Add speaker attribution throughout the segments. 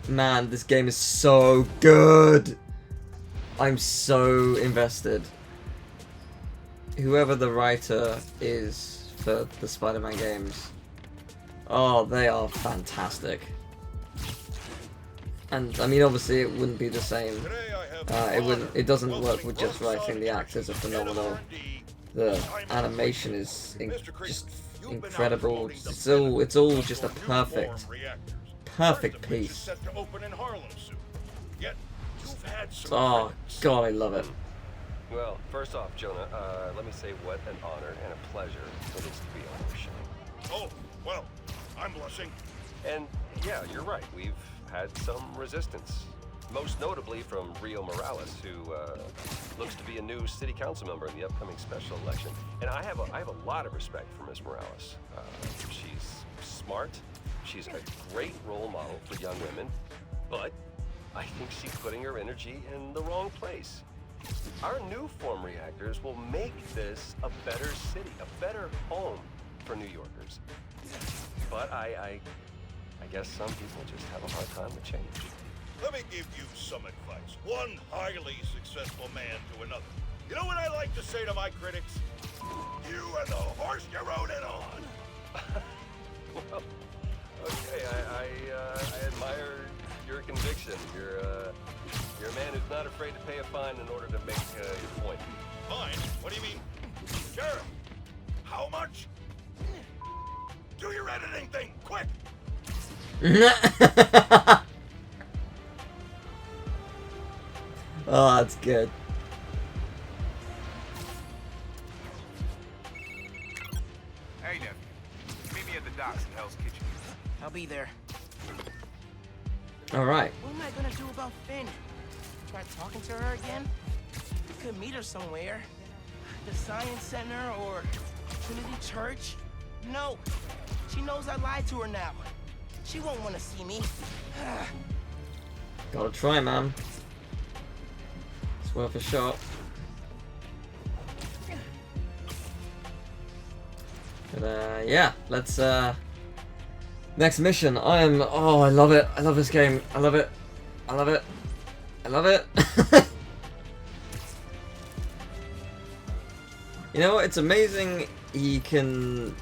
Speaker 1: Man, this game is so good. I'm so invested. Whoever the writer is for the Spider-Man games, oh, they are fantastic. And I mean, obviously, it wouldn't be the same. It doesn't work with just writing. The actors are phenomenal. The animation is just incredible. It's all just a perfect piece. Oh God, I love it.
Speaker 2: Well, first off, Jonah, let me say what an honor and a pleasure it is to be on your show.
Speaker 3: Oh, well, I'm blushing.
Speaker 2: And yeah, you're right. We've had some resistance. Most notably from Rio Morales, who looks to be a new city council member in the upcoming special election. And I have a lot of respect for Miss Morales. She's smart. She's a great role model for young women. But I think she's putting her energy in the wrong place. Our new form reactors will make this a better city, a better home for New Yorkers. But I guess some people just have a hard time with change.
Speaker 3: Let me give you some advice. One highly successful man to another. You know what I like to say to my critics? You and the horse you rode in on.
Speaker 2: Well, okay, I admire your conviction. You're a man who's not afraid to pay a fine in order to make your point.
Speaker 3: Fine? What do you mean? Sheriff, how much? Do your editing thing, quick!
Speaker 1: Oh, that's good.
Speaker 4: Hey, nephew. Meet me at the docks in Hell's Kitchen.
Speaker 5: I'll be there.
Speaker 1: All right.
Speaker 5: What am I gonna do about Finn? Try talking to her again? I could meet her somewhere. The Science Center or Trinity Church? No. She knows I lied to her now. She won't want to see me.
Speaker 1: Gotta try, man. It's worth a shot. But yeah, let's next mission. Oh, I love it. I love this game. I love it. I love it. I love it. You know what? It's amazing he can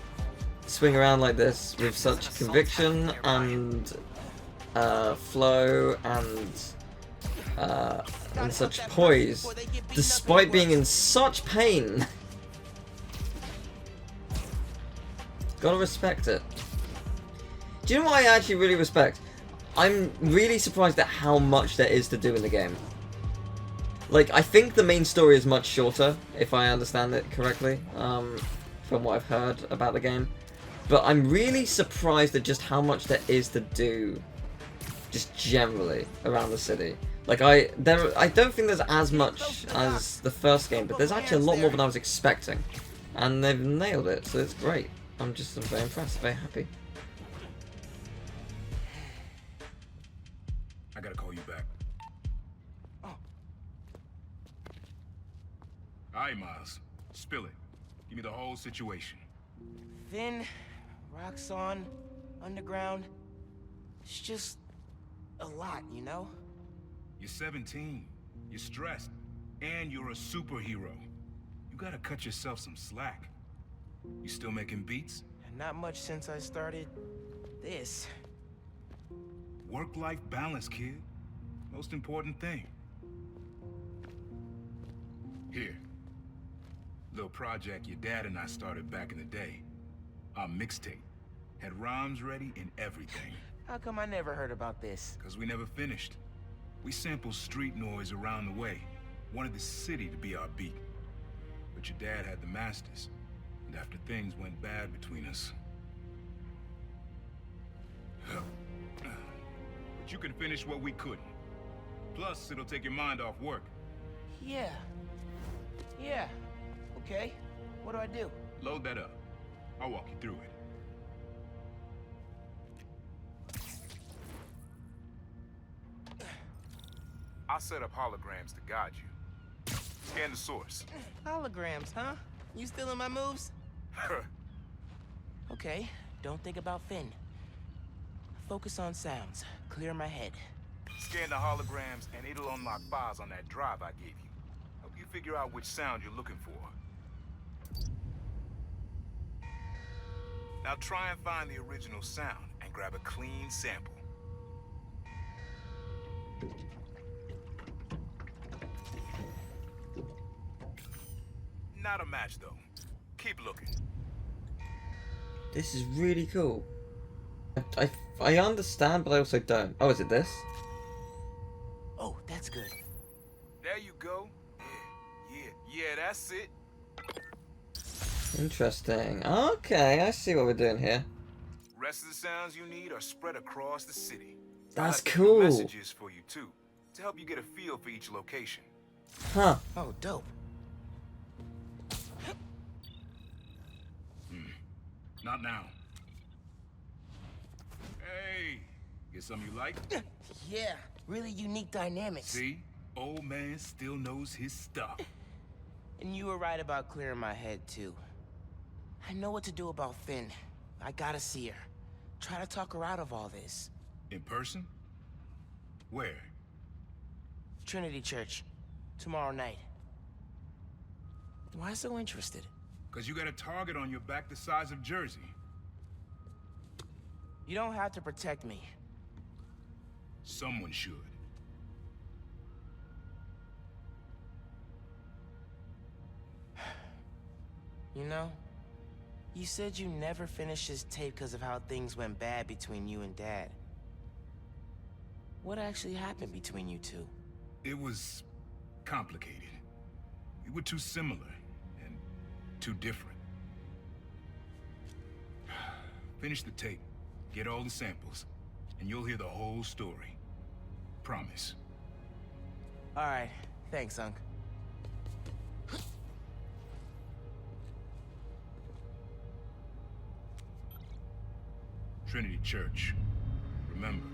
Speaker 1: swing around like this with such conviction and flow and such poise, despite being in such pain. Gotta respect it. Do you know what I actually really respect? I'm really surprised at how much there is to do in the game. Like, I think the main story is much shorter, if I understand it correctly, from what I've heard about the game. But I'm really surprised at just how much there is to do, just generally, around the city. Like, I don't think there's as much as the first game, but there's actually a lot more than I was expecting. And they've nailed it, so it's great. I'm very impressed, very happy.
Speaker 4: I gotta call you back.
Speaker 5: Oh.
Speaker 4: Alright, Miles. Spill it. Give me the whole situation.
Speaker 5: Finn, Roxxon, Underground. It's just a lot, you know?
Speaker 4: You're 17. You're stressed. And you're a superhero. You gotta cut yourself some slack. You still making beats?
Speaker 5: And not much since I started this.
Speaker 4: Work-life balance, kid. Most important thing. Here. Little project your dad and I started back in the day. Our mixtape. Had rhymes ready and everything.
Speaker 5: How come I never heard about this?
Speaker 4: Cause we never finished. We sampled street noise around the way. Wanted the city to be our beat. But your dad had the masters. And after things went bad between us. But you can finish what we couldn't. Plus, it'll take your mind off work.
Speaker 5: Yeah. Yeah. Okay. What do I do?
Speaker 4: Load that up. I'll walk you through it. I'll set up holograms to guide you. Scan the source.
Speaker 5: Holograms, huh? You stealing my moves? Okay, don't think about Finn. Focus on sounds. Clear my head.
Speaker 4: Scan the holograms and it'll unlock files on that drive I gave you. Help you figure out which sound you're looking for. Now try and find the original sound and grab a clean sample. Not a match though. Keep looking.
Speaker 1: This is really cool. I understand, but I also don't. Oh, is it this?
Speaker 5: Oh, that's good.
Speaker 4: There you go. Yeah, that's it.
Speaker 1: Interesting. Okay, I see what we're doing here.
Speaker 4: Rest of the sounds you need are spread across the city.
Speaker 1: That's
Speaker 4: I'll have to do
Speaker 1: cool.
Speaker 4: Messages for you too, to help you get a feel for each location.
Speaker 1: Huh.
Speaker 5: Oh, dope.
Speaker 4: Not now. Hey, get something you like?
Speaker 5: Yeah, really unique dynamics.
Speaker 4: See? Old man still knows his stuff.
Speaker 5: And you were right about clearing my head, too. I know what to do about Finn. I gotta see her. Try to talk her out of all this.
Speaker 4: In person? Where?
Speaker 5: Trinity Church. Tomorrow night. Why so interested?
Speaker 4: Because you got a target on your back the size of Jersey.
Speaker 5: You don't have to protect me.
Speaker 4: Someone should.
Speaker 5: You know, you said you never finished this tape because of how things went bad between you and Dad. What actually happened between you two?
Speaker 4: It was complicated. We were too similar and too different. Finish the tape, get all the samples, and you'll hear the whole story. Promise.
Speaker 5: All right, thanks, Unc.
Speaker 4: Trinity Church. Remember,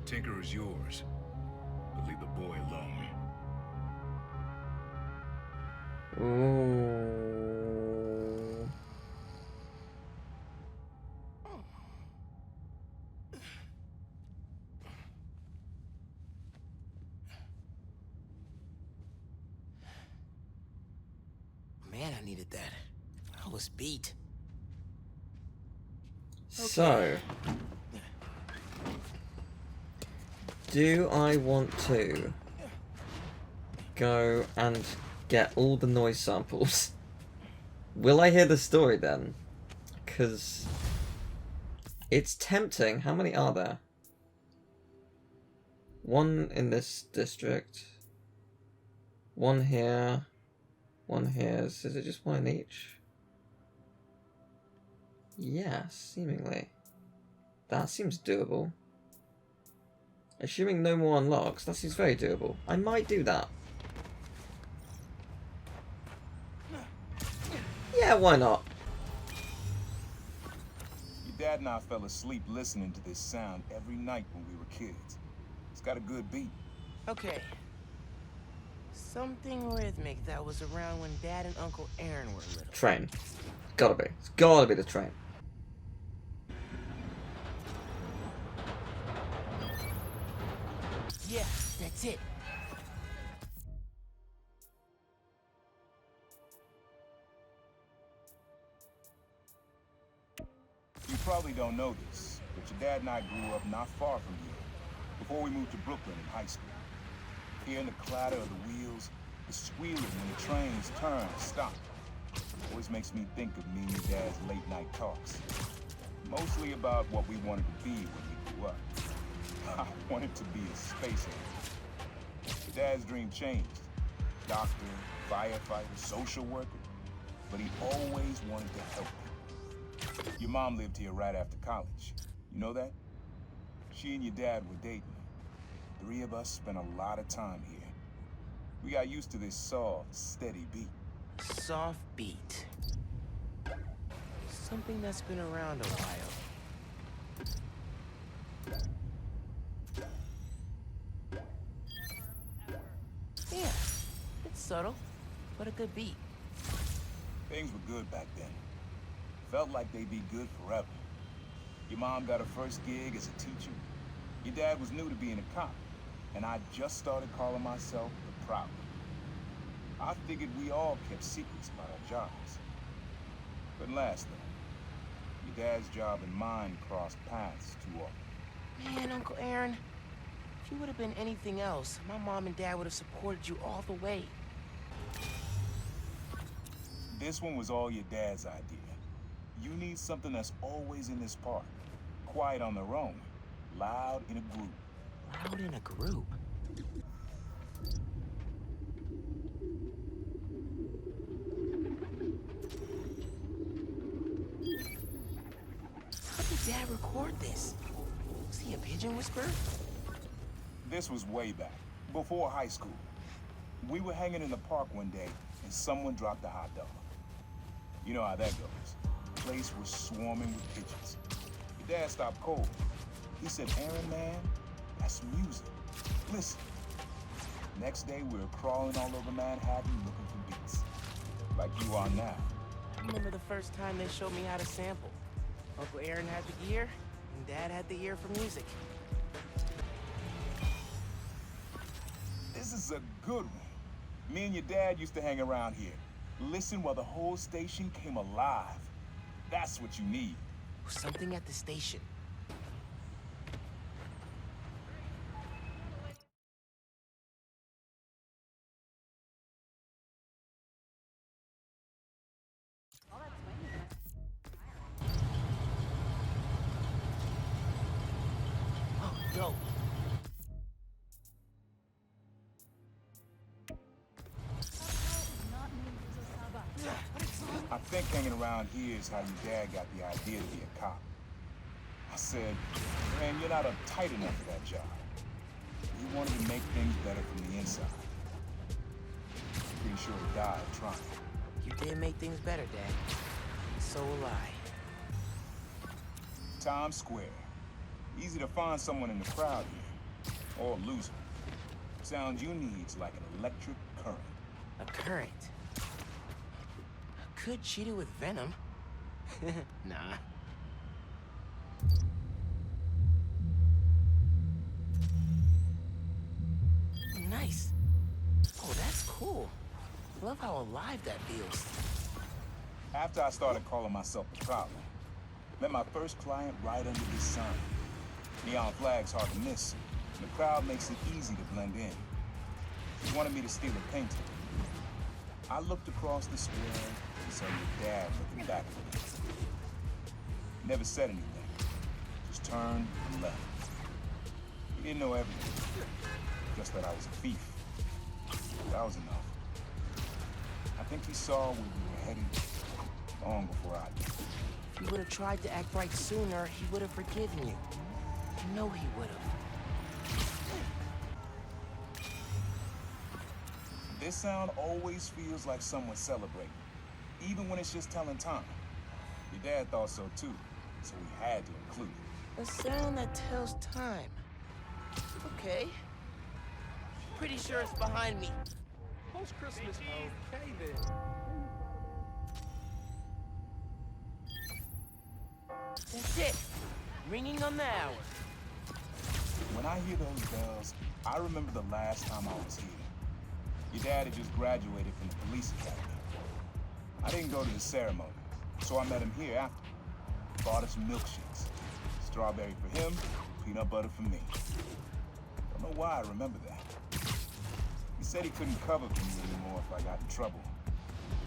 Speaker 4: Tinker is yours, but leave the boy alone.
Speaker 1: Ooh.
Speaker 5: Man, I needed that. I was beat.
Speaker 1: So, do I want to go and get all the noise samples? Will I hear the story then? Because it's tempting. How many are there? One in this district. One here. One here. Is it just one in each? Yeah, seemingly. That seems doable. Assuming no more unlocks, that seems very doable. I might do that. Yeah, why not?
Speaker 4: Your dad and I fell asleep listening to this sound every night when we were kids. It's got a good beat.
Speaker 5: Okay. Something rhythmic that was around when Dad and Uncle Aaron were little.
Speaker 1: Train. Gotta be. It's gotta be the train.
Speaker 5: Yeah, that's it.
Speaker 4: You probably don't know this, but your dad and I grew up not far from here, before we moved to Brooklyn in high school. Hearing the clatter of the wheels, the squealing when the trains turn and stop, always makes me think of me and your dad's late night talks. Mostly about what we wanted to be when we grew up. I wanted to be a space alien. Your dad's dream changed. Doctor, firefighter, social worker. But he always wanted to help people. Your mom lived here right after college. You know that? She and your dad were dating. The three of us spent a lot of time here. We got used to this soft, steady beat.
Speaker 5: Soft beat. Something that's been around a while. Yeah, it's subtle, but a good beat.
Speaker 4: Things were good back then. Felt like they'd be good forever. Your mom got her first gig as a teacher. Your dad was new to being a cop. and I just started calling myself the Prowler. I figured we all kept secrets about our jobs. But last though, your dad's job and mine crossed paths too often.
Speaker 5: Man, Uncle Aaron, if you would have been anything else, my mom and dad would have supported you all the way.
Speaker 4: This one was all your dad's idea. You need something that's always in this park. Quiet on their own, loud in a group.
Speaker 5: Loud in a group? How did Dad record this? Was he a pigeon whisperer?
Speaker 4: This was way back, before high school. We were hanging in the park one day, and someone dropped a hot dog. You know how that goes. The place was swarming with pigeons. Your dad stopped cold. He said, Aaron, man, that's music. Listen. Next day, we were crawling all over Manhattan looking for beats. Like you are now.
Speaker 5: I remember the first time they showed me how to sample. Uncle Aaron had the ear, and Dad had the ear for music.
Speaker 4: This is a good one. Me and your dad used to hang around here. Listen while the whole station came alive. That's what you need.
Speaker 5: Something at the station. Oh, dope.
Speaker 4: I think hanging around here is how your dad got the idea to be a cop. I said, man, you're not uptight enough for that job. He wanted to make things better from the inside. Pretty sure he died trying.
Speaker 5: You did make things better, Dad. So will I.
Speaker 4: Times Square. Easy to find someone in the crowd here. Or a loser. Sound you need's like an electric current.
Speaker 5: A current. Could cheat it with venom. Nah. Nice. Oh, that's cool. Love how alive that feels.
Speaker 4: After I started calling myself the Prowler, met my first client right under this sign. Neon flag's hard to miss, and the crowd makes it easy to blend in. He wanted me to steal a painting. I looked across the square and saw your dad looking back at me. Never said anything, just turned and left. He didn't know everything, just that I was a thief. That was enough. I think he saw where we were headed long before I did.
Speaker 5: If you would have tried to act right sooner, he would have forgiven you. I know he would have.
Speaker 4: This sound always feels like someone celebrating, even when it's just telling time. Your dad thought so too, so we had to include it.
Speaker 5: A sound that tells time. Okay. Pretty sure it's behind me.
Speaker 6: Post-Christmas, okay then.
Speaker 5: That's it. Ringing on the hour.
Speaker 4: When I hear those bells, I remember the last time I was here. Your dad had just graduated from the police academy. I didn't go to the ceremony, so I met him here after. Bought us milkshakes. Strawberry for him, peanut butter for me. Don't know why I remember that. He said he couldn't cover for me anymore if I got in trouble.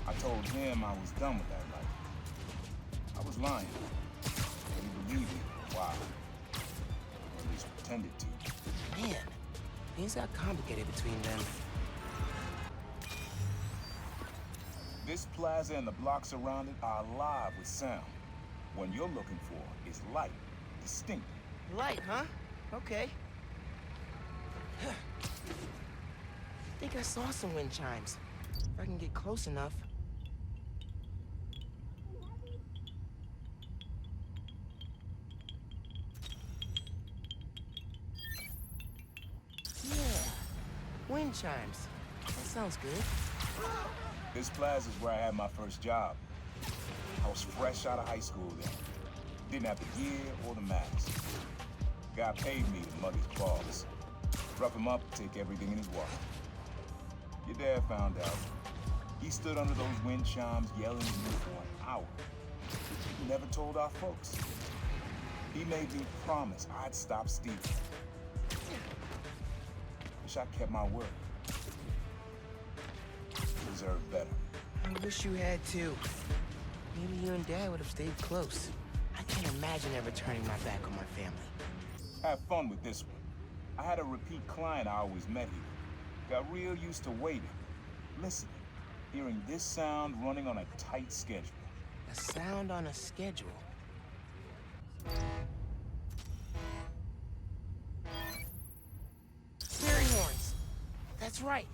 Speaker 4: I told him I was done with that life. I was lying, but he believed me for a while. Or at least pretended to.
Speaker 5: Man, things got complicated between them.
Speaker 4: This plaza and the blocks around it are alive with sound. What you're looking for is light, distinct.
Speaker 5: Light, huh? Okay. Think I saw some wind chimes. If I can get close enough. Yeah, wind chimes. That sounds good.
Speaker 4: This plaza is where I had my first job. I was fresh out of high school then. Didn't have the gear or the mask. Guy paid me to mug his balls. rough him up, take everything in his wallet. Your dad found out. He stood under those wind chimes yelling at me for an hour. He never told our folks. He made me promise I'd stop stealing. Wish I kept my word. Deserve better.
Speaker 5: I wish you had too. Maybe you and Dad would have stayed close. I can't imagine ever turning my back on my family.
Speaker 4: Have fun with this one. I had a repeat client I always met here. Got real used to waiting, listening, hearing this sound running on a tight schedule.
Speaker 5: A sound on a schedule. Fairy horns. That's right.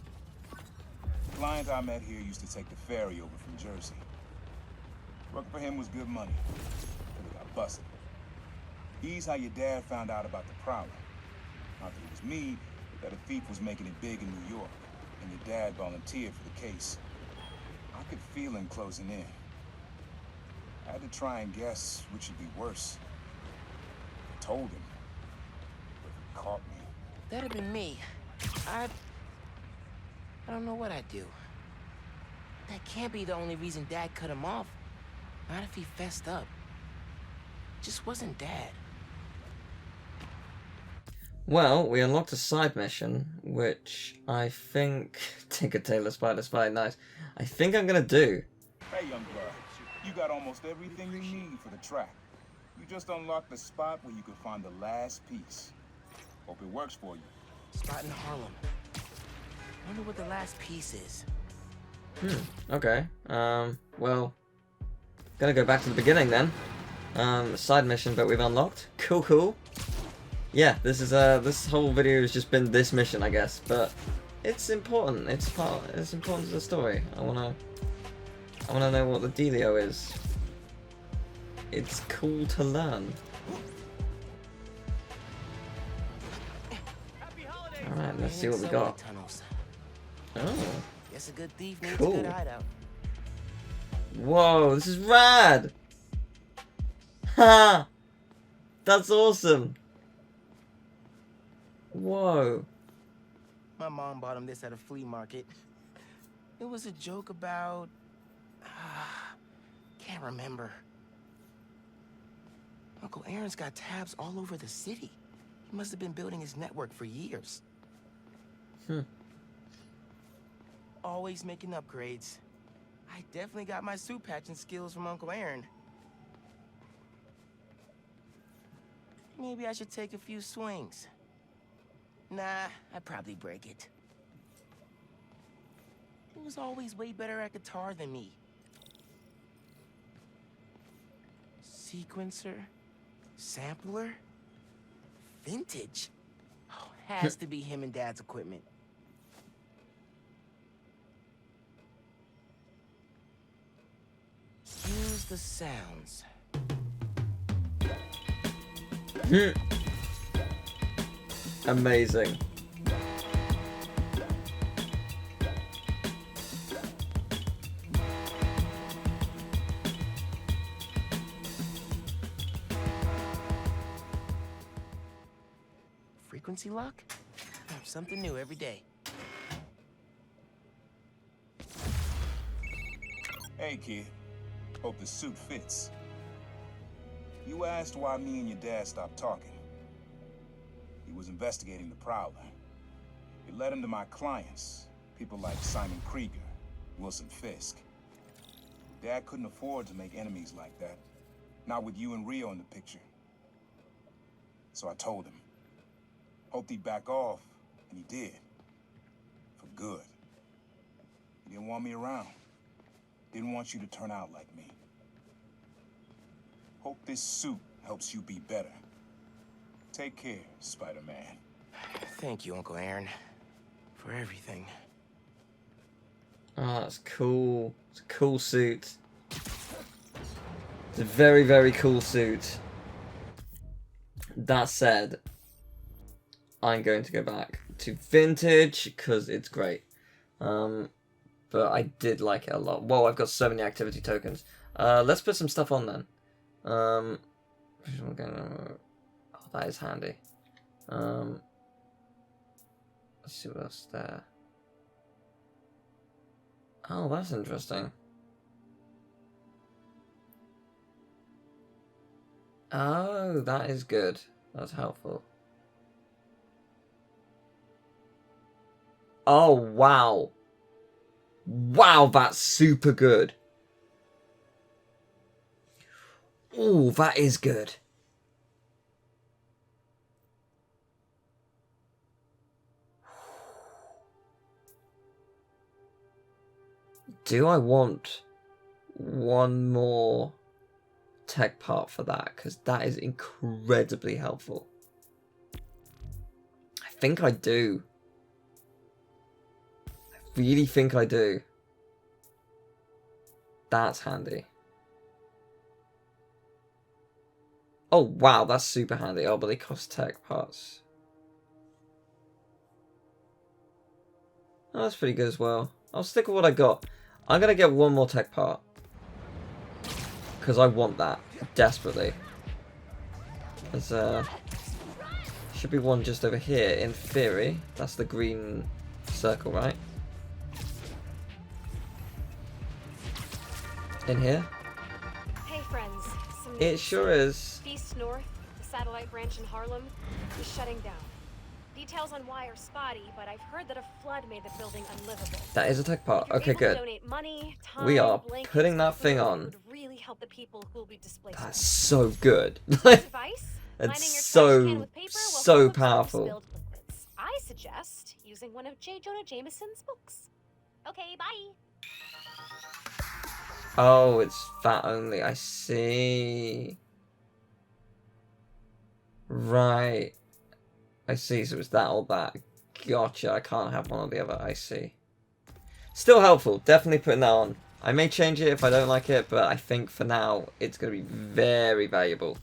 Speaker 4: The client I met here used to take the ferry over from Jersey. Working for him was good money, but he got busted. He's how your dad found out about the Prowler. Not that it was me, but that a thief was making it big in New York, and your dad volunteered for the case. I could feel him closing in. I had to try and guess which would be worse. I told him, but he caught me.
Speaker 5: That'd have been me. I don't know what I'd do. That can't be the only reason Dad cut him off. Not if he fessed up. Just wasn't Dad.
Speaker 1: Well, we unlocked a side mission, which I think... Tinker, Tailor, Spider, Spy, nice. I think I'm gonna do.
Speaker 4: Hey, young blood. You got almost everything you need for the track. You just unlocked the spot where you could find the last piece. Hope it works for you.
Speaker 5: Spot in Harlem. Wonder what the last piece is.
Speaker 1: Okay. Well... Gonna go back to the beginning then. Side mission, but we've unlocked. Cool, cool. Yeah, this is this whole video has just been this mission, I guess, but it's important. It's important to the story. I wanna know what the dealio is. It's cool to learn. All right, let's see what we got.
Speaker 5: Tunnels.
Speaker 1: Oh,
Speaker 5: Guess a good thief needs
Speaker 1: Cool.
Speaker 5: a good hideout.
Speaker 1: whoa, this is rad! Ha! That's awesome. Whoa.
Speaker 5: My mom bought him this at a flea market. It was a joke about... can't remember. Uncle Aaron's got tabs all over the city. He must have been building his network for years. Always making upgrades. I definitely got my suit patching skills from Uncle Aaron. Maybe I should take a few swings. Nah, I'd probably break it. He was always way better at guitar than me. Sequencer? Sampler? Vintage? Oh, has to be him and Dad's equipment. Use the sounds.
Speaker 1: Amazing.
Speaker 5: Frequency lock? Something new every day.
Speaker 4: Hey, kid. Hope the suit fits. You asked why me and your dad stopped talking. He was investigating the Prowler. It led him to my clients, people like Simon Krieger, Wilson Fisk. Dad couldn't afford to make enemies like that, not with you and Rio in the picture. So I told him. Hoped he'd back off, and he did. For good. He didn't want me around. Didn't want you to turn out like me. Hope this suit helps you be better. Take care, Spider-Man.
Speaker 5: Thank you, Uncle Aaron, for everything.
Speaker 1: Oh, that's cool. It's a cool suit. It's a very, very cool suit. That said, I'm going to go back to vintage because it's great. But I did like it a lot. Whoa, I've got so many activity tokens. Let's put some stuff on then. Oh, that is handy. Let's see what else is there. Oh, that's interesting. Oh, that is good. That's helpful. Oh, wow. Wow, that's super good. Ooh, that is good. Do I want one more tech part for that? Because that is incredibly helpful. I think I do. I really think I do. That's handy. Oh, wow, that's super handy. Oh, but they cost tech parts. Oh, that's pretty good as well. I'll stick with what I got. I'm going to get one more tech part. Because I want that desperately. There's should be one just over here, in theory. That's the green circle, right? In here?
Speaker 7: Hey friends, some
Speaker 1: It sure is.
Speaker 7: East North, the satellite branch in Harlem, is shutting down. Details on why are spotty, but I've heard that a flood made the building unlivable.
Speaker 1: That is a tech part.
Speaker 7: If you're
Speaker 1: Okay,
Speaker 7: able to
Speaker 1: good.
Speaker 7: donate money, time,
Speaker 1: We are
Speaker 7: blankets,
Speaker 1: putting that
Speaker 7: food,
Speaker 1: thing
Speaker 7: it
Speaker 1: on.
Speaker 7: would really help the people who will be displaced.
Speaker 1: That's so good.
Speaker 7: Advice? Lining
Speaker 1: It's
Speaker 7: your trash
Speaker 1: so,
Speaker 7: can with paper will
Speaker 1: so
Speaker 7: help absorb
Speaker 1: powerful.
Speaker 7: spilled liquids. I suggest using one of J. Jonah Jameson's books. Okay, bye.
Speaker 1: Oh, it's that only. I see. Right. I see. So it's that or that. Gotcha. I can't have one or the other. I see. Still helpful. Definitely putting that on. I may change it if I don't like it, but I think for now it's going to be very valuable.